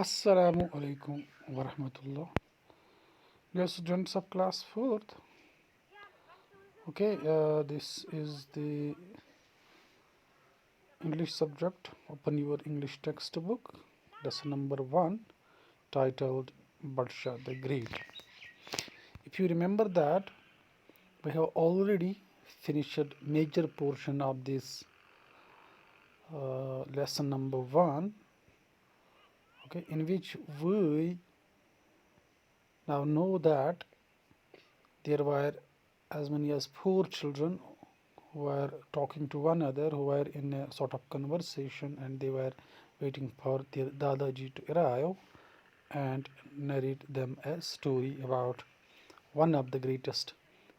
Assalamu alaikum wa rahmatullah. Dear students of class 4th, okay, this is the English subject. Open your English textbook, lesson number 1, titled Budshah the Great. If you remember that, we have already finished major portion of this lesson number 1, okay, in which we now know that there were as many as 4 children who were talking to one another, who were in a sort of conversation, and they were waiting for their Dadaji to arrive and narrate them a story about one of the greatest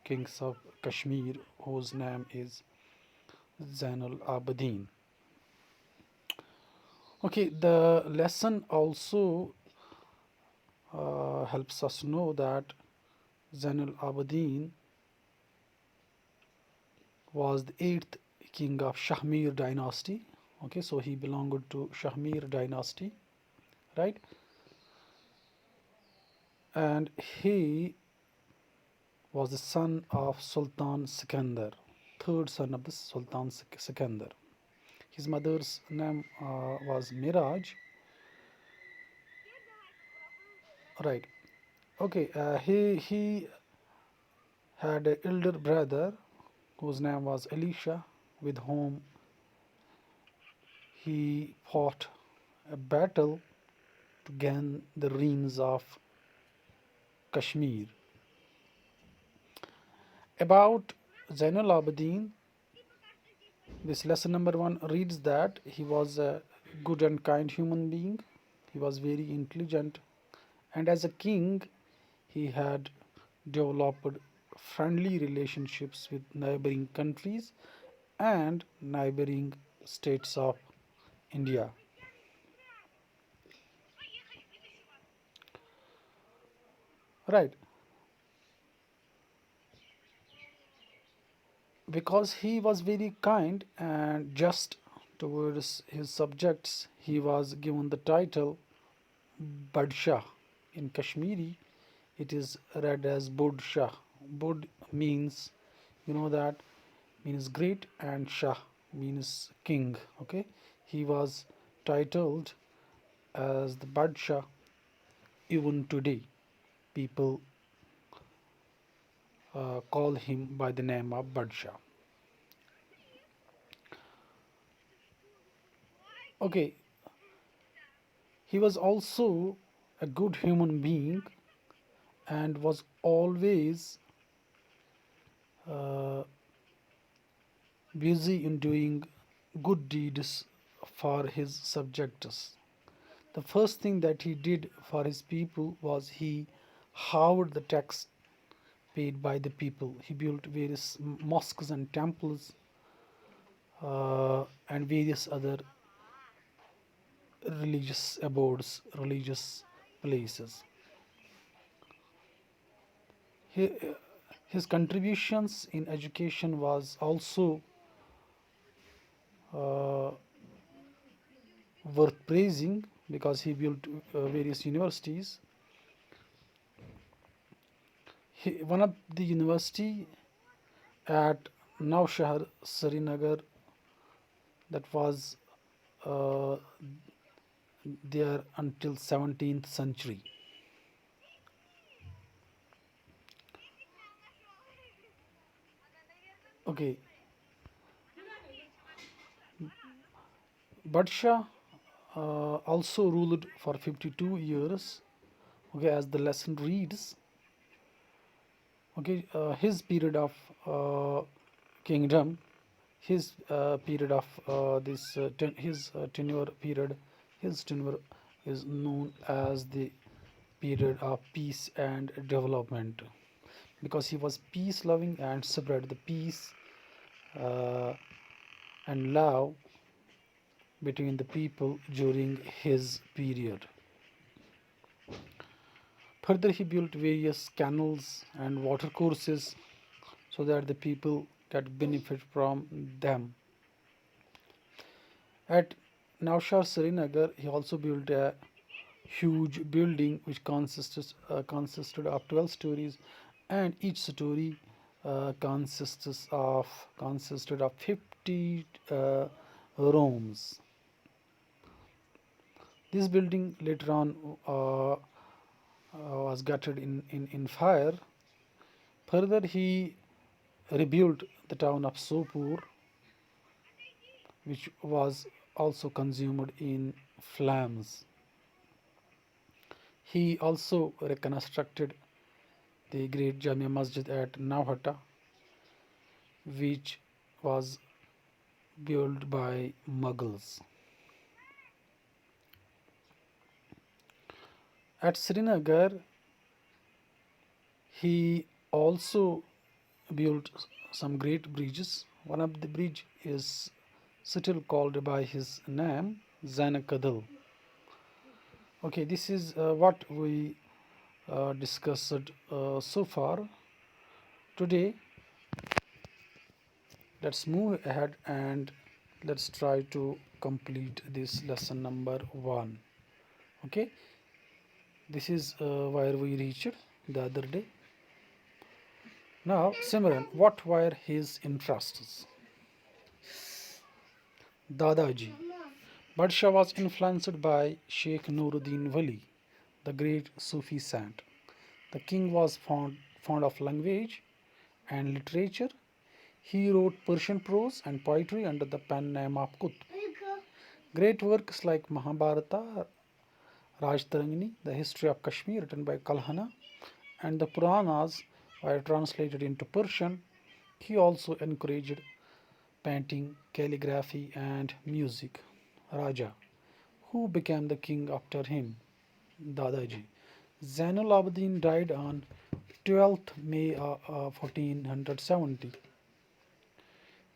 kings of Kashmir, whose name is Zainul Abidin. Okay, the lesson also helps us know that Zainul Abidin was the 8th king of Shahmir dynasty. Okay, so he belonged to Shahmir dynasty, right? And he was the son of Sultan Sikandar, third son of the Sultan Sikandar. His mother's name was Miraj, right? Okay, he had an elder brother whose name was Elisha, with whom he fought a battle to gain the reins of Kashmir. About Zainul Abidin, this lesson number 1 reads that he was a good and kind human being. He was very intelligent, and as a king, he had developed friendly relationships with neighboring countries and neighboring states of India. Right. Because he was very kind and just towards his subjects, he was given the title Budshah. In Kashmiri, it is read as Budshah. Bud means, you know, that means great, and Shah means king. Okay, he was titled as the Budshah. Even today, people call him by the name of Budshah. Okay, he was also a good human being and was always uh, busy in doing good deeds for his subjects. The first thing that he did for his people was he halved the tax paid by the people. He built various mosques and temples and various other religious abodes, religious places. He, his contributions in education was also uh, worth praising because he built various universities. One of the university at Naushahar, Srinagar, that was uh, there until 17th century. Okay, Budshah also ruled for 52 years. Okay, as the lesson reads, okay, his period of kingdom, his period of his tenure period, his tenure is known as the period of peace and development, because he was peace loving and spread the peace uh, and love between the people during his period. Further, he built various canals and water courses so that the people get benefit from them. At Naushar Srinagar, he also built a huge building which consisted of 12 stories, and each story consisted of 50 rooms. This building later on was gutted in fire. Further, he rebuilt the town of Sopur, which was also consumed in flames. He also reconstructed the great Jamia Masjid at No.1, which was built by Mughals. At Srinagar, he also built some great bridges. One of the bridge is still called by his name, Zanakadal. Okay, this is what we discussed so far. Today, let's move ahead and let's try to complete this lesson number 1. Okay, this is where we reached the other day. Now, Simran, what were his interests? Dadaji. Budshah was influenced by Sheikh Nuruddin Wali, the great Sufi saint. The king was fond of language and literature. He wrote Persian prose and poetry under the pen name of Qutb. Great works like Mahabharata, Rajtarangini, the history of Kashmir written by Kalhana, and the Puranas were translated into Persian. He also encouraged painting, calligraphy, and music. Raja, who became the king after him, Dadaji. Zainul Abidin died on 12th May 1470.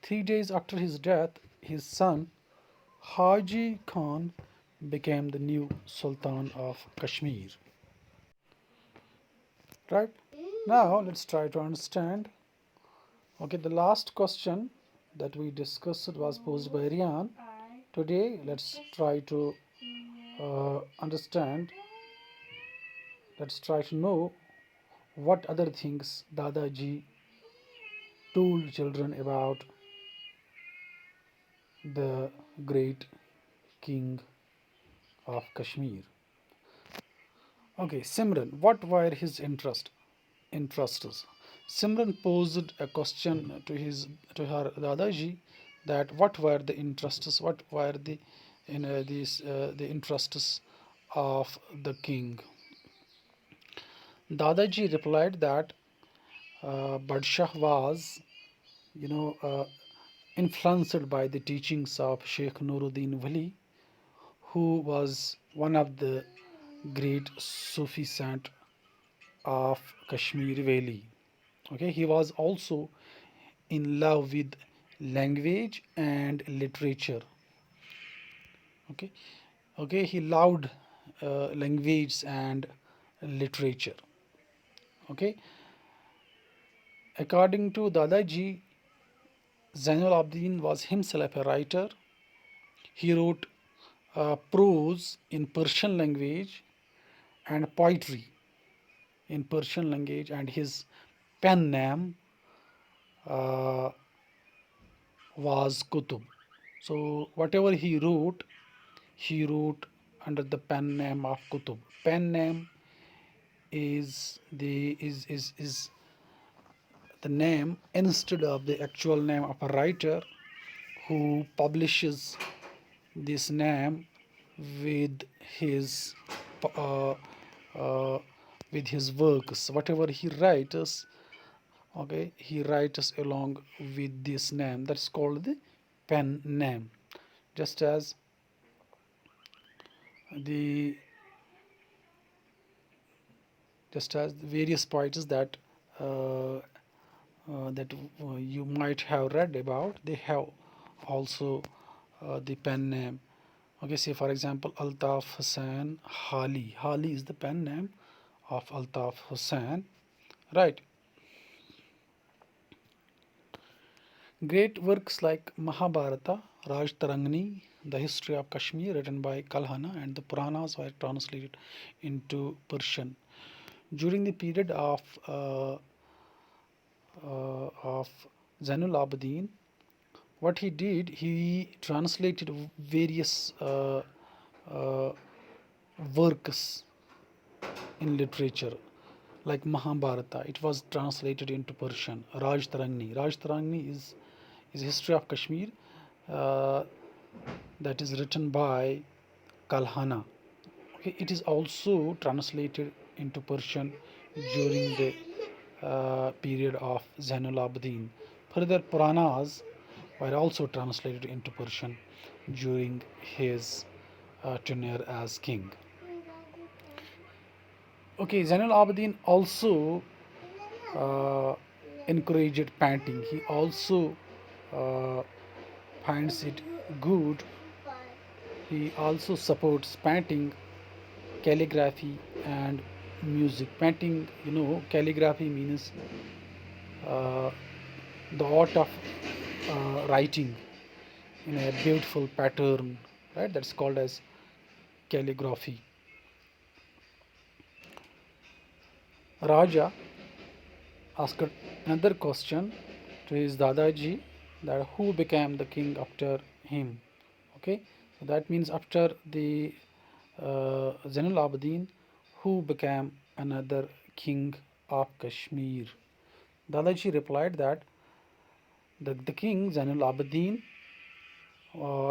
3 days after his death, his son Haji Khan became the new Sultan of Kashmir. Right? Now let's try to understand. Okay, the last question that we discussed was posed by Rian. Today, let's try to understand. Let's try to know what other things Dadaji told children about the great king of Kashmir. Okay, Simran, what were his interests? Simran posed a question to her Dadaji that what were the interests, what were the the interests of the king. Dadaji replied that Budshah was, you know, influenced by the teachings of Sheikh Nuruddin Wali, who was one of the great Sufi saint of Kashmir Valley. Okay, he was also in love with language and literature. Okay, okay, he loved language and literature. Okay, according to Dadaji, Zainul Abidin was himself a writer. He wrote prose in Persian language and poetry in Persian language, and his pen name uh, was Kutub. So whatever he wrote under the pen name of Kutub. Pen name is the name instead of the actual name of a writer who publishes this name with his uh, uh, with his works. Whatever he writes, okay, he writes along with this name. That's called the pen name. Just as the various poets that you might have read about, they have also the pen name. Okay, say for example Altaf Hussain Hali. Hali is the pen name of Altaf Hussain, right? Great works like Mahabharata, Rajtarangini, the history of Kashmir, written by Kalhana, and the Puranas were translated into Persian. During the period of Zainul Abidin, what he did, he translated various uh, works in literature, like Mahabharata. It was translated into Persian. Raj Tarangni is history of Kashmir, uh, that is written by Kalhana. Okay, it is also translated into Persian during the period of Zainul Abidin. Further, Puranas were also translated into Persian during his tenure as king. Okay, Zainul Abidin also uh, encouraged painting. He also uh, finds it good. He also supports painting, calligraphy, and music. Painting, calligraphy means uh, the art of writing in a beautiful pattern, right? That's called as calligraphy. Raja asked another question to his Dadaji, that who became the king after him. Okay, so that means after the Zainul Abidin, who became another king of Kashmir. Dadaji replied that the king Zainul Abidin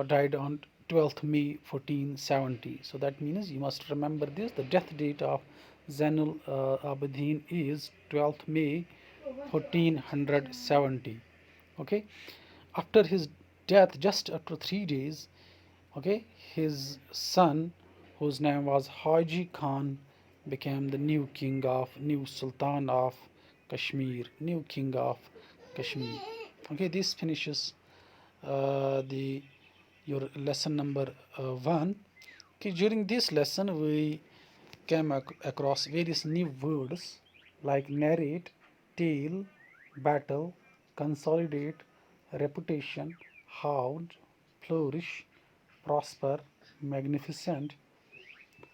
died on 12th May 1470. So that means you must remember this. The death date of Zainul Abidin is 12th May 1470. Okay, after his death, just after 3 days, okay, his son, whose name was Haji Khan, became the new Sultan of Kashmir, new king of Kashmir. Okay, this finishes the your lesson number 1. Okay, during this lesson we came across various new words like narrate, tale, battle, consolidate, reputation, hound, flourish, prosper, magnificent,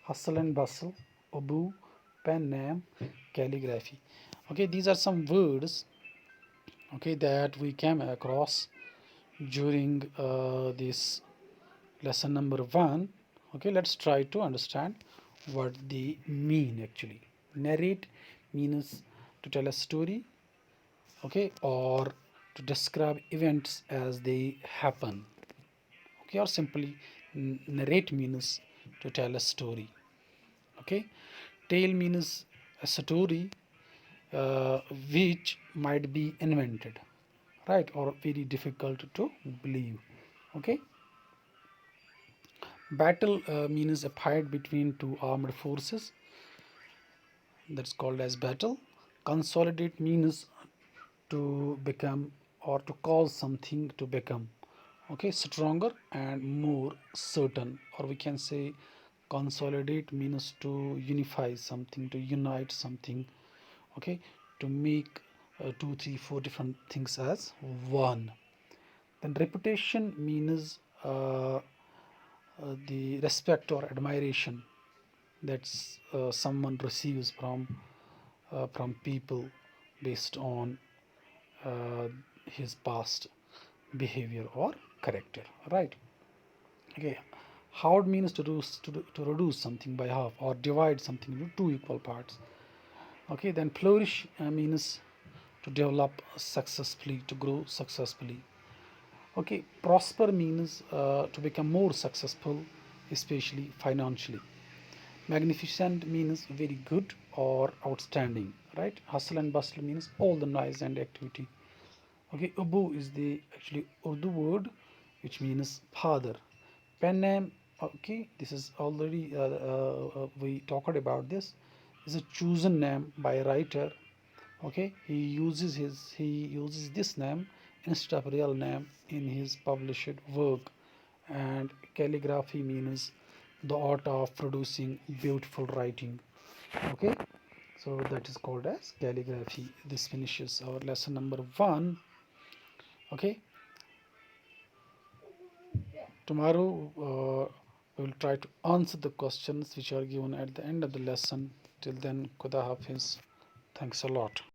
hustle and bustle, obu, pen name, calligraphy. Okay, these are some words, okay, that we came across during this lesson number 1. Okay, let's try to understand what they mean actually. Narrate means to tell a story, okay, or to describe events as they happen. Okay, or simply narrate means to tell a story. Okay, tale means a story which might be invented, right, or very difficult to believe. Okay, battle means a fight between two armed forces, that's called as battle. Consolidate means to become or to cause something to become, okay, stronger and more certain. Or we can say consolidate means to unify something, to unite something, okay, to make two, three, four different things as one. Then reputation means the respect or admiration that someone receives from people based on uh, his past behavior or character, right? Okay, howd means to reduce something by half or divide something into two equal parts. Okay, then flourish means to develop successfully, to grow successfully. Okay, prosper means to become more successful, especially financially. Magnificent means very good or outstanding, right? Hustle and bustle means all the noise and activity. Okay, Ubu is the actually Urdu word which means father. Pen name, okay, this is already we talked about this. Is a chosen name by a writer. Okay, he uses this name instead of real name in his published work. And calligraphy means the art of producing beautiful writing. Okay, so that is called as calligraphy. This finishes our lesson number 1. Okay, Tomorrow we will try to answer the questions which are given at the end of the lesson. Till then, Khuda Hafiz. Thanks a lot.